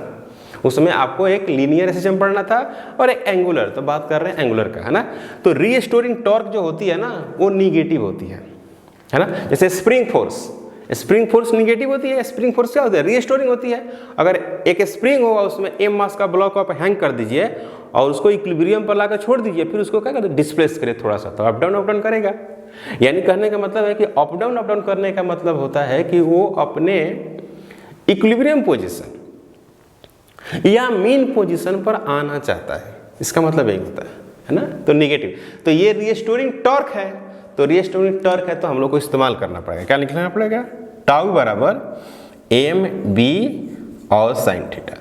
उसमें आपको एक लीनियर एसएचएम पढ़ना था और एक एंगुलर, तो बात कर रहे हैं एंगुलर का, है ना। तो रीस्टोरिंग टॉर्क जो होती है ना वो निगेटिव होती है ना। जैसे स्प्रिंग फोर्स निगेटिव होती है, स्प्रिंग फोर्स क्या होती है, रीस्टोरिंग होती है। अगर एक स्प्रिंग होगा उसमें एम मास का ब्लॉक आप हैंग कर दीजिए और उसको इक्विलिब्रियम पर लाकर छोड़ दीजिए, फिर उसको क्या करते, डिस्प्लेस करे थोड़ा सा, तो अप डाउन करेगा। यानी कहने का मतलब है कि अप डाउन करने का मतलब होता है कि वो अपने इक्विलिब्रियम पोजीशन या मीन पोजीशन पर आना चाहता है, इसका मतलब यही होता है ना। तो निगेटिव, तो ये रीस्टोरिंग टॉर्क है, तो रीस्टोरिंग टॉर्क है तो हम लोग को इस्तेमाल करना पड़ेगा, क्या लिखना पड़ेगा, टाउ बराबर एम बी और साइन थीटा।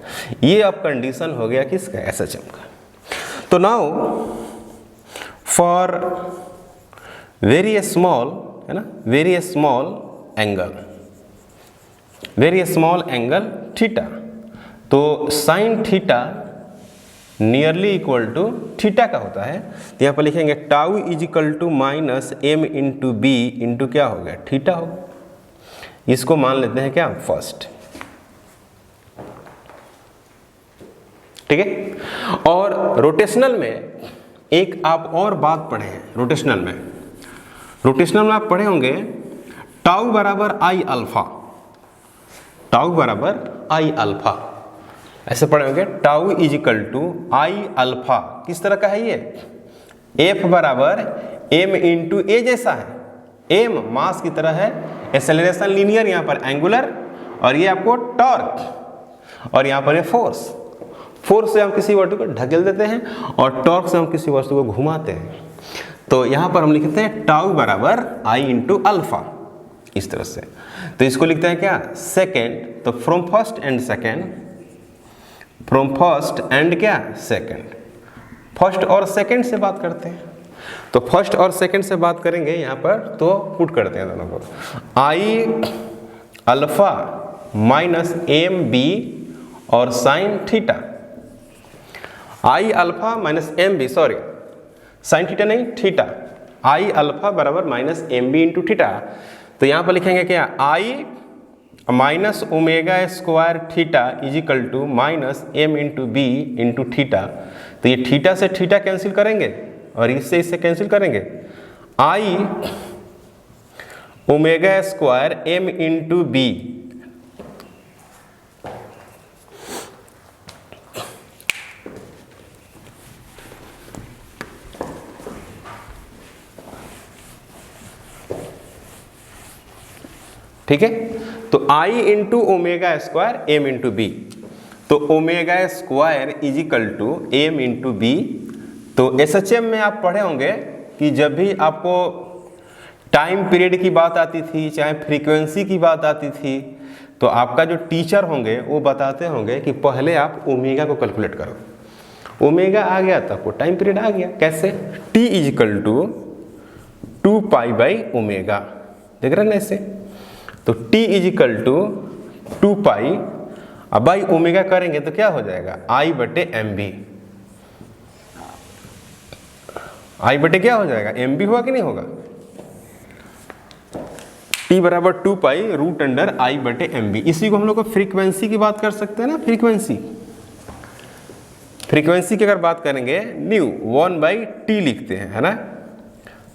ये अब कंडीशन हो गया किसका, एसएचएम का। तो नाउ फॉर वेरी स्मॉल, है ना, वेरी स्मॉल एंगल थीटा, तो sine theta nearly equal to theta का होता है। तो यहाँ पर लिखेंगे tau is equal to minus M into B into क्या हो गया, थीटा हो। इसको मान लेते हैं क्या, फर्स्ट, ठीक है। और रोटेशनल में एक आप और बात पढ़े हैं, रोटेशनल में आप पढ़े होंगे टाउ बराबर आई अल्फा, ऐसे पढ़े होंगे, tau is equal to I alpha. किस तरह का है ये, एफ बराबर एम इंटू ए जैसा है, एम मास की तरह है, एक्सेलरेशन लीनियर, यहाँ पर एंगुलर, और ये आपको टॉर्क, और यहाँ पर ये फोर्स से हम किसी वस्तु को ढकेल देते हैं और टॉर्क से हम किसी वस्तु को घुमाते हैं। तो यहाँ पर हम लिखते हैं टाउ बराबर आई इंटू अल्फा, इस तरह से। तो इसको लिखते हैं क्या, सेकेंड, तो from first and second, first और सेकेंड से बात करते हैं। तो फर्स्ट और सेकेंड से बात करेंगे यहाँ पर, तो पुट करते हैं दोनों को, I alpha minus M B और sine theta, I alpha minus M B, sorry sine theta नहीं, थीटा, आई अल्फा बराबर minus M B into theta. तो यहाँ पर लिखेंगे क्या, I minus omega square theta is equal to minus M into B into theta. तो ये थीटा से थीटा कैंसिल करेंगे और इससे कैंसिल करेंगे, I omega square M into B, ठीक है। तो I into omega square M into B, तो omega square is equal to M into B. तो एसएचएम में आप पढ़े होंगे कि जब भी आपको टाइम पीरियड की बात आती थी, चाहे फ्रीक्वेंसी की बात आती थी, तो आपका जो टीचर होंगे वो बताते होंगे कि पहले आप ओमेगा को कैलकुलेट करो। ओमेगा आ गया तो आपको टाइम पीरियड आ गया। कैसे? T is equal to 2 pi by omega, देख रहे हैं ना ऐसे। तो T is equal to 2 pi, अब बाई ओमेगा करेंगे तो क्या हो जाएगा, आई बटे एम बी। आई बटे क्या हो जाएगा, एम बी हुआ कि नहीं होगा। टी बराबर 2 पाई रूट अंडर आई बटे एम बी। इसी को हम लोग को फ्रीक्वेंसी की बात कर सकते हैं ना। फ्रीक्वेंसी की अगर बात करेंगे, न्यू 1 बाई टी लिखते हैं, है ना।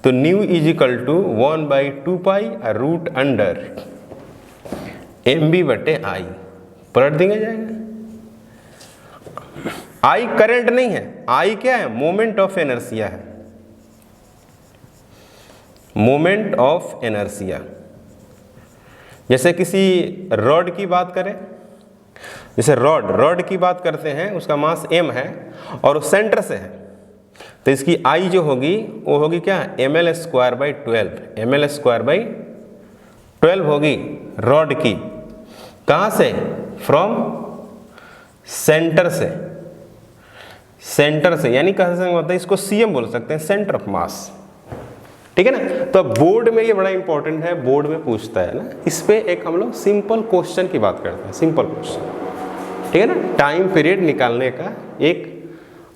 तो nu is equal to 1 by 2 pi root under M B बटे आई, पलट देंगे जाएगा। आई करंट नहीं है, आई क्या है, मोमेंट ऑफ इनर्शिया है, मोमेंट ऑफ इनर्शिया। जैसे किसी रॉड की बात करें, जैसे रॉड की बात करते हैं, उसका मास m है और सेंटर से है, तो इसकी आई जो होगी वो होगी क्या, ml square by 12, ml square by 12 होगी रॉड की। कहाँ से, फ्रॉम सेंटर से, यानी कह सकते हैं इसको cm बोल सकते हैं, सेंटर ऑफ मास, ठीक है ना। तो बोर्ड में ये बड़ा इंपॉर्टेंट है, बोर्ड में पूछता है ना। इस पे एक हम लोग सिंपल क्वेश्चन की बात करते हैं, सिंपल क्वेश्चन, ठीक है ना। टाइम पीरियड निकालने का एक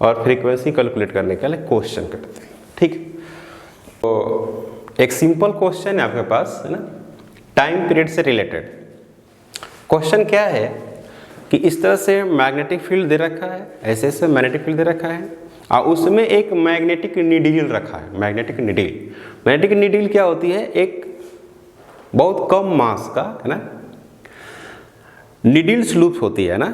और फ्रीक्वेंसी कैलकुलेट करने का लिए क्वेश्चन करते हैं, ठीक। तो एक सिंपल क्वेश्चन है आपके पास, है ना, टाइम पीरियड से रिलेटेड। क्वेश्चन क्या है कि इस तरह से मैग्नेटिक फील्ड दे रखा है, ऐसे ऐसे मैग्नेटिक फील्ड दे रखा है, और उसमें एक मैग्नेटिक नीडल रखा है। मैग्नेटिक नीडल क्या होती है, एक बहुत कम मास का, है ना, नीडल्स लूप होती है ना।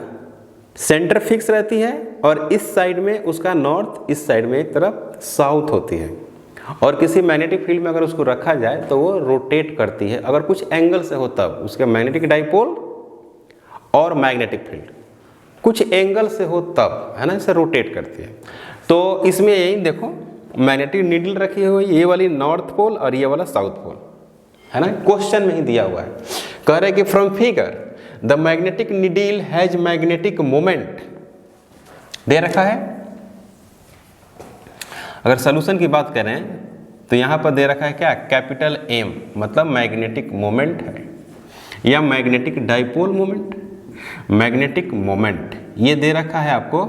सेंटर फिक्स रहती है और इस साइड में उसका नॉर्थ, इस साइड में एक तरफ साउथ होती है। और किसी मैग्नेटिक फील्ड में अगर उसको रखा जाए तो वो रोटेट करती है, अगर कुछ एंगल से हो तब। उसके मैग्नेटिक डाइपोल और मैग्नेटिक फील्ड कुछ एंगल से हो तब, है ना, इसे रोटेट करती है। तो इसमें यही देखो मैग्नेटिक नीडल रखी हुई, ये वाली नॉर्थ पोल और ये वाला साउथ पोल, है ना। क्वेश्चन में ही दिया हुआ है, कह रहे कि from figure the magnetic needle has magnetic moment, दे रखा है। अगर सोल्यूशन की बात करें तो यहाँ पर दे रखा है क्या, कैपिटल एम, मतलब मैग्नेटिक मोमेंट है, या magnetic dipole moment, magnetic moment ये दे रखा है आपको।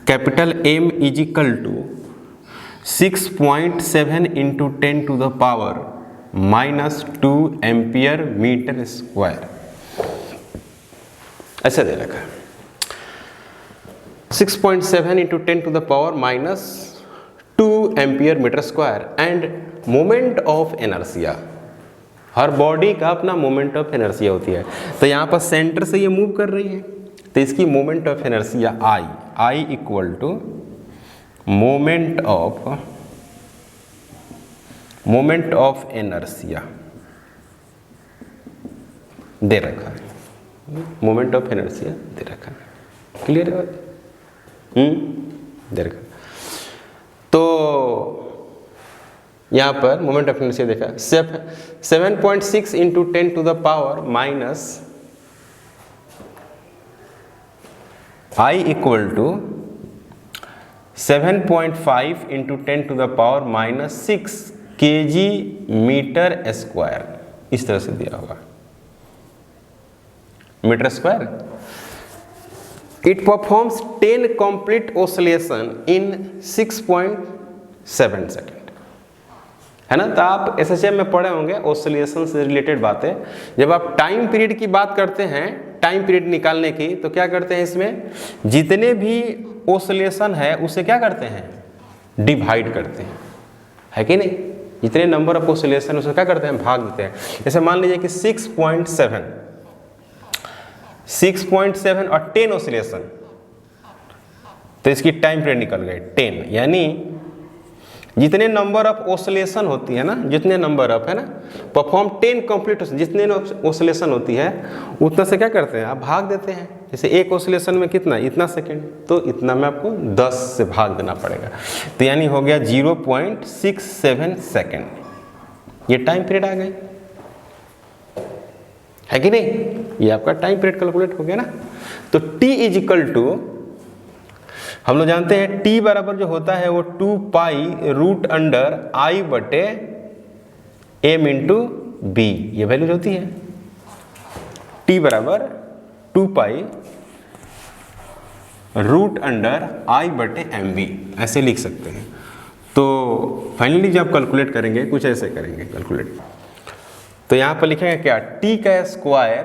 Capital M is equal to 6.7 into 10 to the power -2 ampere metre square, ऐसे दे रखा है। 6.7 into 10 to the power -2 ampere metre square and moment of inertia. हर बॉडी का अपना मोमेंट ऑफ इनर्शिया होती है। तो यहाँ पर सेंटर से ये मूव कर रही है, तो इसकी moment of inertia I equal to moment of inertia दे रखा है, मोमेंट ऑफ इनर्शिया दे रखा है। क्लियर है बात? दे रखा। तो यहाँ पर मोमेंट ऑफ इनर्शिया देखा 7.6 into 10 to the power minus I equal to 7.5 into 10 to the power -6 kg metre square, इस तरह से दिया होगा metre square. It performs 10 complete oscillation in 6.7 second, है ना। तो आप एसएचएम में पढ़े होंगे ऑसिलेशन से रिलेटेड बातें। जब आप टाइम पीरियड की बात करते हैं, टाइम पीरियड निकालने की, तो क्या करते हैं, इसमें जितने भी ऑसिलेशन है उसे क्या करते हैं, डिवाइड करते हैं, है कि नहीं। जितने नंबर ऑफ ऑसिलेशन उसे क्या करते हैं, भाग देते हैं। जैसे मान लीजिए कि 6.7 और 10 ऑसिलेशन, तो इसकी टाइम पीरियड निकल गए 10, यानी जितने नंबर ऑफ ओसिलेशन होती है ना, जितने नंबर ऑफ है ना, परफॉर्म 10 कंप्लीट, जितने ओसिलेशन होती है उतना से क्या करते हैं आप भाग देते हैं। जैसे एक ओसिलेशन में कितना, इतना सेकेंड, तो इतना में आपको 10 से भाग देना पड़ेगा। तो यानी हो गया 0.67 सेकेंड, ये टाइम पीरियड आ गए, है कि नहीं? ये आपका टाइम पीरियड कैलकुलेट हो गया ना। तो t इज इक्वल टू, हम लोग जानते हैं t बराबर जो होता है वो 2 पाई रूट अंडर I बटे m इंटू बी, ये वैल्यू होती है। t बराबर 2 पाई रूट अंडर I बटे एम बी, ऐसे लिख सकते हैं। तो फाइनली जब कैलकुलेट करेंगे कुछ ऐसे करेंगे कैलकुलेट, तो यहाँ पर लिखेंगे क्या, t का स्क्वायर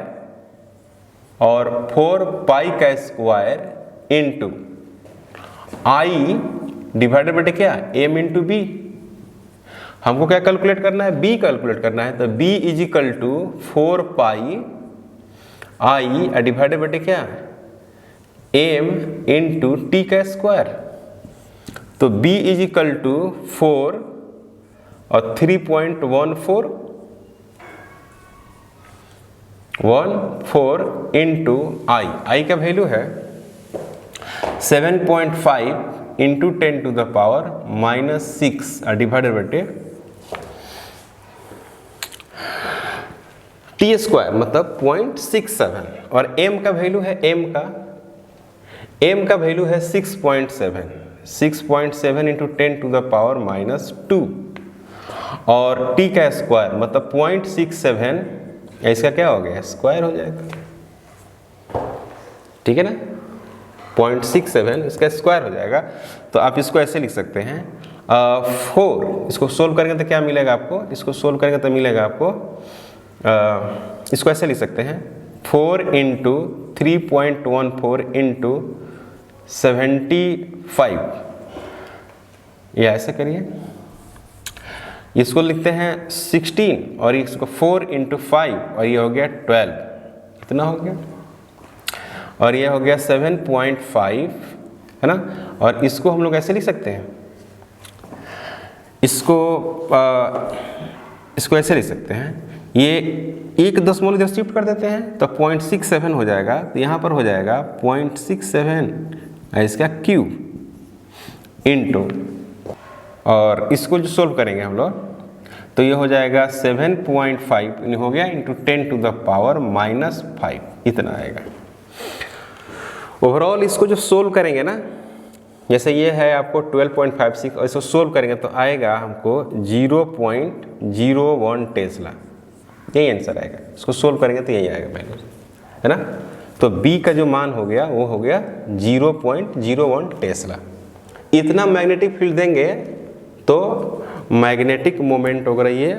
और 4 पाई का स्क्वायर इंटू I डिवाइडेड बटे क्या, m इंटू बी। हमको क्या कैलकुलेट करना है, b कैलकुलेट करना है। तो b is equal to 4 pi I divided बटे क्या, m इंटू टी का स्क्वायर। तो b इज इक्वल टू 4 और 3.14 इंटू I का वैल्यू है 7.5 into 10 to the power -6 divided बटे टी स्क्वायर, मतलब 0.67। और m का वैल्यू है, m का वैल्यू है 6.7 इंटू 10 टू द पावर -2। और t का स्क्वायर मतलब 0.67, इसका क्या हो गया, स्क्वायर हो जाएगा, ठीक है ना। 0.67 इसका स्क्वायर हो जाएगा। तो आप इसको ऐसे लिख सकते हैं 4, इसको सोल्व करेंगे तो क्या मिलेगा आपको, इसको सोल्व करेंगे तो मिलेगा आपको, इसको ऐसे लिख सकते हैं 4 इंटू 3.14 इंटू 75, या ऐसे करिए, इसको लिखते हैं 16 और इसको 4 इंटू 5 और ये हो गया 12, इतना हो गया। और ये हो गया 7.5, है ना। और इसको हम लोग ऐसे लिख सकते हैं, इसको ऐसे लिख सकते हैं, ये 1 दशमलव इधर शिफ्ट कर देते हैं तो 0.67 हो जाएगा। तो यहाँ पर हो जाएगा 0.67 इसका क्यूब इंटू, और इसको जो सोल्व करेंगे हम लोग तो ये हो जाएगा 7.5 हो गया इंटू 10 टू द पावर -5, इतना आएगा। ओवरऑल इसको जो सोल्व करेंगे ना, जैसे ये है आपको 12.56 और इसको सोल्व करेंगे तो आएगा हमको 0.01 टेस्ला, यही आंसर आएगा। इसको सोल्व करेंगे तो यही आएगा वैल्यू, है ना। तो B का जो मान हो गया वो हो गया 0.01 टेस्ला। इतना मैग्नेटिक फील्ड देंगे तो मैग्नेटिक मोमेंट होगा, ये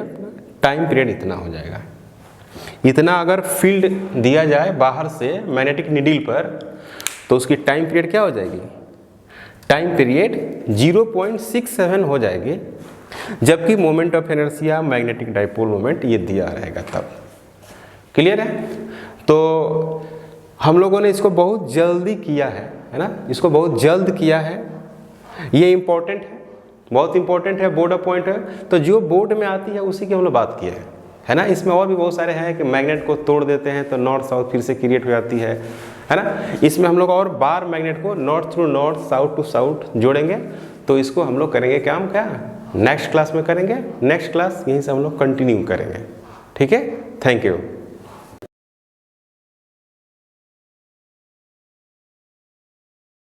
टाइम पीरियड इतना हो जाएगा। इतना अगर फील्ड दिया जाए बाहर से मैग्नेटिक नीडल पर तो उसकी टाइम पीरियड क्या हो जाएगी, टाइम पीरियड 0.67 हो जाएगी, जबकि moment of inertia magnetic dipole moment ये दिया रहेगा तब। क्लियर है। तो हम लोगों ने इसको बहुत जल्दी किया है ना, इसको बहुत जल्द किया है। ये इम्पोर्टेंट है, बहुत इंपॉर्टेंट है, बोर्ड ऑफ पॉइंट है। तो जो बोर्ड में आती है उसी की हम लोग बात किए हैं, है ना। इसमें और भी बहुत सारे हैं कि मैग्नेट को तोड़ देते हैं तो नॉर्थ साउथ फिर से क्रिएट हो जाती है ना। इसमें हम लोग और बार मैग्नेट को north through north, south to south जोड़ेंगे। तो इसको हम लोग करेंगे क्या, हम क्या नेक्स्ट क्लास में करेंगे। नेक्स्ट क्लास यहीं से हम लोग कंटिन्यू करेंगे, ठीक है। Thank you.